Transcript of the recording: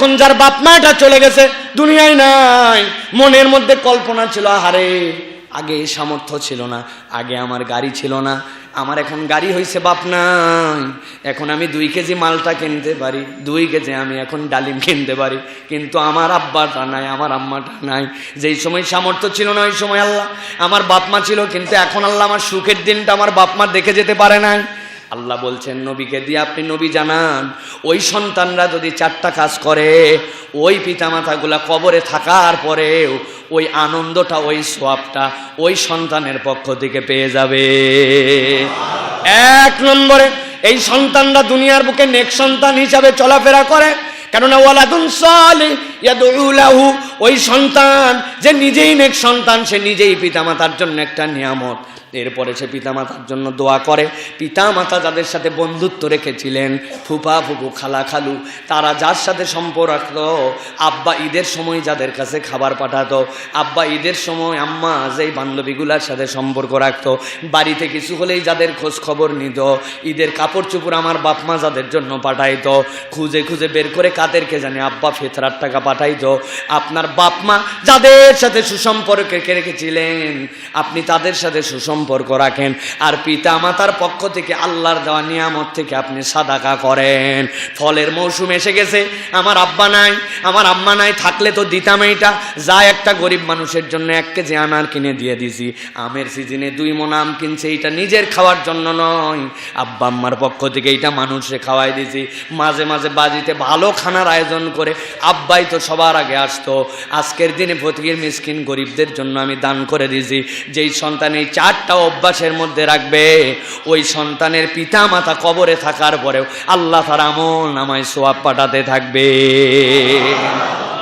এখন যার বাপ মাটা চলে গেছে, দুনিয়ায় নাই, মনের মধ্যে কল্পনা ছিল, আরে আগে সামর্থ্য ছিল না, আগে আমার গাড়ি ছিল না, আমার এখন গাড়ি হয়েছে, বাপ নাই, এখন আমি 2 কেজি মালটা কিনতে পারি, 2 কেজি আমি এখন ডালিম কিনতে পারি, কিন্তু আমার আব্বাটা নাই, আমার আম্মাটা নাই। যেই সময় সামর্থ্য ছিল না ওই সময় আল্লাহ আমার বাপ মা ছিল, কিন্তু এখন আল্লাহ আমার সুখের দিনটা আমার বাপ মা দেখে যেতে পারে নাই। আল্লাহ বলছেন নবীকে দিয়ে, আপনি নবী জানান, ওই সন্তানরা যদি 4টা কাজ করে, ওই পিতামাতাগুলা কবরে থাকার পরেও ওই আনন্দটা, ওই সোয়াবটা ওই সন্তানের পক্ষ থেকে পেয়ে যাবে। 1 নম্বরে এই সন্তানরা দুনিয়ার বুকে নেক সন্তান হিসাবে চলাফেরা করে, কেননা ওয়ালাদুন সালিহ ইয়াদউ লাহু, ওই সন্তান যে নিজেই নেক সন্তান, সে নিজেই পিতামাতার জন্য একটা নিয়ামত। এরপরে সে পিতামাতার জন্য দোয়া করে। পিতামাতা যাদের সাথে বন্ধুত্ব রেখেছিলেন, ফুপা ফুপু খালা খালু, তারা যার সাথে সম্পর্ক রাখতো, আব্বা ঈদের সময় যাদের কাছে খাবার পাঠাতো, আব্বা ঈদের সময় আম্মা যেই বান্ধবীগুলার সাথে সম্পর্ক রাখতো, বাড়িতে কিছু হলেই যাদের খোঁজ খবর নিত, ঈদের কাপড় চোপড় আমার বাপ মা যাদের জন্য পাঠাইতো, খুঁজে খুঁজে বের করে কাদেরকে জানে আব্বা ফেতরার টাকা পাঠাইতো, আপনার বাপ মা যাদের সাথে সুসম্পর্ক রেখেছিলেন, আপনি তাদের সাথে সুসম্পর্ক রাখেন, আর পিতা মাতার পক্ষ থেকে আল্লাহর দেওয়া নিয়ামত থেকে আপনি সাদাকা করেন। ফলের মৌসুম এসে গেছে, আমার আব্বা নাই, আমার আম্মা নাই, থাকলে তো দিতাম এইটা, যা একটা গরিব মানুষের জন্য 1 কেজি আনার কিনে দিয়ে দিছি, আমের সিজনে 2 মণ আম কিনছে, এইটা নিজের খাওয়ার জন্য নয়, আব্বা আম্মার পক্ষ থেকে এইটা মানুষে খাওয়াই দিছি। মাঝে মাঝে বাড়িতে ভালো খানার আয়োজন করে আব্বাই তো সবার আগে আসতো, আজকের দিনে ফকির মিসকিন গরিবদের জন্য আমি দান করে দিছি। যেই সন্তান এই 4টা অভ্যাসের মধ্যে রাখবে, ওই সন্তানের পিতা মাতা কবরে থাকার পরেও আল্লাহ তার আমল নামায় সওয়াব পাঠাতে থাকবে।